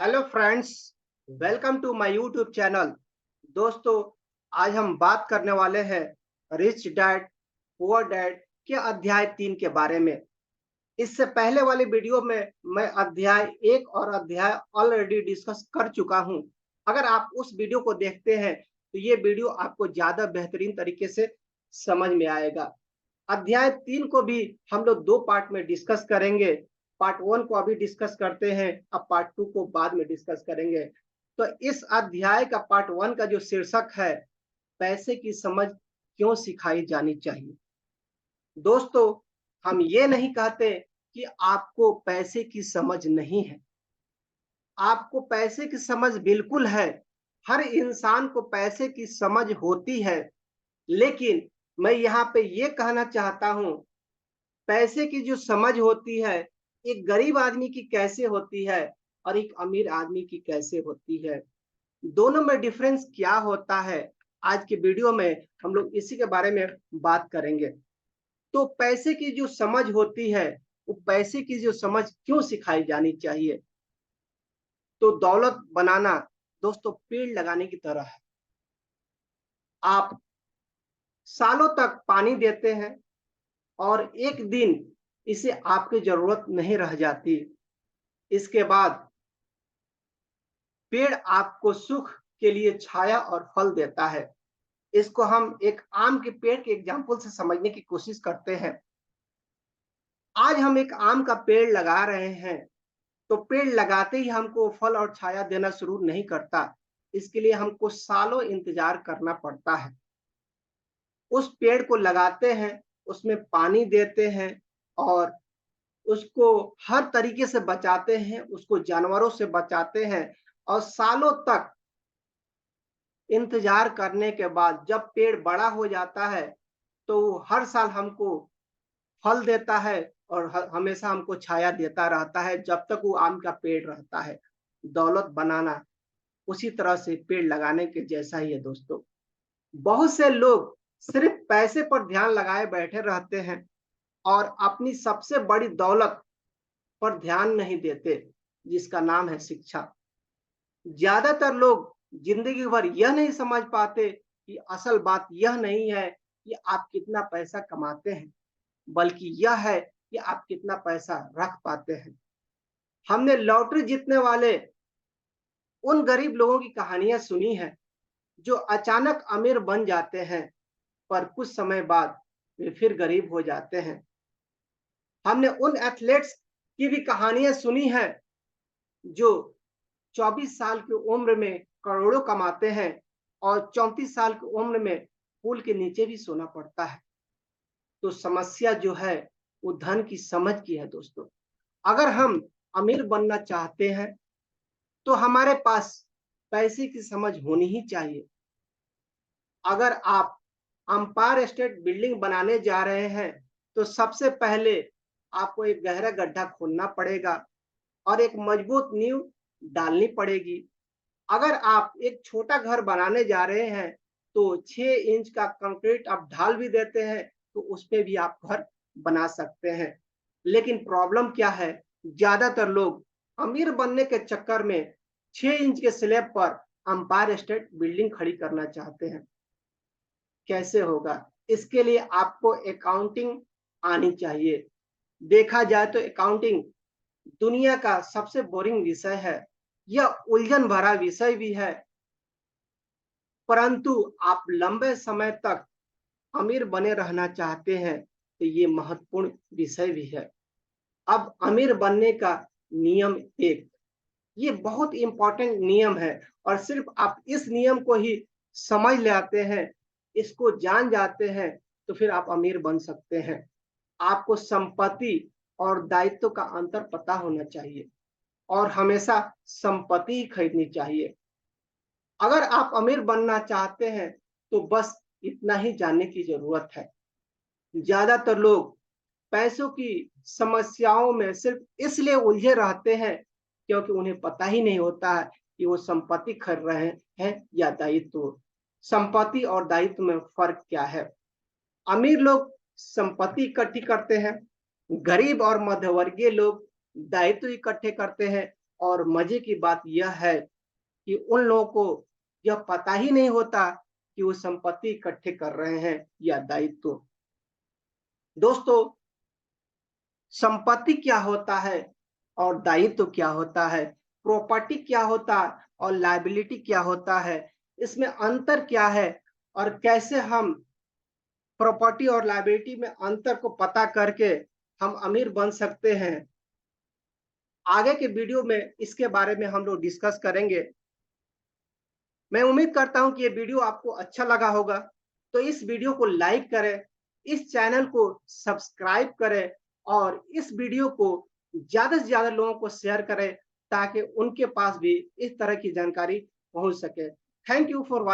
Hello friends, welcome to my YouTube channel. दोस्तों, आज हम बात करने वाले हैं रिच डैड पुअर डैड के अध्याय 3 के बारे में। इससे पहले वाली वीडियो में मैं अध्याय 1 और अध्याय ऑलरेडी डिस्कस कर चुका हूं। अगर आप उस वीडियो को देखते हैं तो ये वीडियो आपको ज़्यादा बेहतरीन तरीके से समझ में आएगा। अध्याय 3 को भी हम लोग 2 पार्ट में डिस्कस करेंगे। पार्ट 1 को अभी डिस्कस करते हैं, अब पार्ट 2 को बाद में डिस्कस करेंगे। तो इस अध्याय का पार्ट 1 का जो शीर्षक है, पैसे की समझ क्यों सिखाई जानी चाहिए। दोस्तों, हम ये नहीं कहते कि आपको पैसे की समझ नहीं है। आपको पैसे की समझ बिल्कुल है। हर इंसान को पैसे की समझ होती है। लेकिन मैं यहाँ पे ये कहना चाहता हूँ, पैसे की जो समझ होती है, एक गरीब आदमी की कैसे होती है और एक अमीर आदमी की कैसे होती है, दोनों में डिफरेंस क्या होता है, आज की वीडियो में हम लोग इसी के बारे में बात करेंगे। तो पैसे की जो समझ होती है, वो पैसे की जो समझ क्यों सिखाई जानी चाहिए। तो दौलत बनाना दोस्तों पेड़ लगाने की तरह है। आप सालों तक पानी देते हैं और एक दिन इसे आपकी जरूरत नहीं रह जाती। इसके बाद पेड़ आपको सुख के लिए छाया और फल देता है। इसको हम एक आम के पेड़ के एग्जाम्पल से समझने की कोशिश करते हैं। आज हम एक आम का पेड़ लगा रहे हैं, तो पेड़ लगाते ही हमको फल और छाया देना शुरू नहीं करता। इसके लिए हमको सालों इंतजार करना पड़ता है। उस पेड़ को लगाते हैं, उसमें पानी देते हैं और उसको हर तरीके से बचाते हैं, उसको जानवरों से बचाते हैं और सालों तक इंतजार करने के बाद जब पेड़ बड़ा हो जाता है, तो हर साल हमको फल देता है और हमेशा हमको छाया देता रहता है जब तक वो आम का पेड़ रहता है। दौलत बनाना उसी तरह से पेड़ लगाने के जैसा ही है दोस्तों। बहुत से लोग सिर्फ पैसे पर ध्यान लगाए बैठे रहते हैं और अपनी सबसे बड़ी दौलत पर ध्यान नहीं देते, जिसका नाम है शिक्षा। ज्यादातर लोग जिंदगी भर यह नहीं समझ पाते कि असल बात यह नहीं है कि आप कितना पैसा कमाते हैं, बल्कि यह है कि आप कितना पैसा रख पाते हैं। हमने लॉटरी जीतने वाले उन गरीब लोगों की कहानियां सुनी है जो अचानक अमीर बन जाते हैं, पर कुछ समय बाद वे फिर गरीब हो जाते हैं। हमने उन एथलीट्स की भी कहानियां सुनी है जो 24 साल की उम्र में करोड़ों कमाते हैं और 34 साल की उम्र में पुल के नीचे भी सोना पड़ता है। तो समस्या जो है वो धन की समझ की है दोस्तों। अगर हम अमीर बनना चाहते हैं तो हमारे पास पैसे की समझ होनी ही चाहिए। अगर आप अंपायर स्टेट बिल्डिंग बनाने जा रहे हैं तो सबसे पहले आपको एक गहरा गड्ढा खोदना पड़ेगा और एक मजबूत नींव डालनी पड़ेगी। अगर आप एक छोटा घर बनाने जा रहे हैं तो 6 इंच का कंक्रीट आप ढाल भी देते हैं तो उस पे भी आप घर बना सकते हैं। लेकिन प्रॉब्लम क्या है, ज्यादातर लोग अमीर बनने के चक्कर में 6 इंच के स्लैब पर अंपायर स्टेट बिल्डिंग खड़ी करना चाहते हैं। कैसे होगा? इसके लिए आपको अकाउंटिंग आनी चाहिए। देखा जाए तो अकाउंटिंग दुनिया का सबसे बोरिंग विषय है। यह उलझन भरा विषय भी है, परंतु आप लंबे समय तक अमीर बने रहना चाहते हैं तो ये महत्वपूर्ण विषय भी है। अब अमीर बनने का नियम 1, ये बहुत इंपॉर्टेंट नियम है और सिर्फ आप इस नियम को ही समझ लेते हैं, इसको जान जाते हैं, तो फिर आप अमीर बन सकते हैं। आपको संपत्ति और दायित्व का अंतर पता होना चाहिए और हमेशा संपत्ति ही खरीदनी चाहिए। अगर आप अमीर बनना चाहते हैं तो बस इतना ही जानने की जरूरत है। ज्यादातर लोग पैसों की समस्याओं में सिर्फ इसलिए उलझे रहते हैं क्योंकि उन्हें पता ही नहीं होता है कि वो संपत्ति खरीद रहे हैं या दायित्व। संपत्ति और दायित्व में फर्क क्या है? अमीर लोग संपत्ति इकट्ठी करते हैं, गरीब और मध्यवर्गीय लोग दायित्व इकट्ठे करते हैं और मजे की बात यह है कि उन लोगों को यह पता ही नहीं होता कि वो संपत्ति इकट्ठे कर रहे हैं या दायित्व। दोस्तों, संपत्ति क्या होता है और दायित्व क्या होता है, प्रॉपर्टी क्या होता है और लायबिलिटी क्या होता है, इसमें अंतर क्या है और कैसे हम प्रॉपर्टी और लायबिलिटी में अंतर को पता करके हम अमीर बन सकते हैं। आगे के वीडियो में इसके बारे में हम लोग डिस्कस करेंगे। मैं उम्मीद करता हूं कि ये वीडियो आपको अच्छा लगा होगा, तो इस वीडियो को लाइक करें, इस चैनल को सब्सक्राइब करें और इस वीडियो को ज़्यादा से ज़्यादा लोगों को शेयर करें ताकि उनके पास भी इस तरह की जानकारी पहुंच सके। Thank you for watching.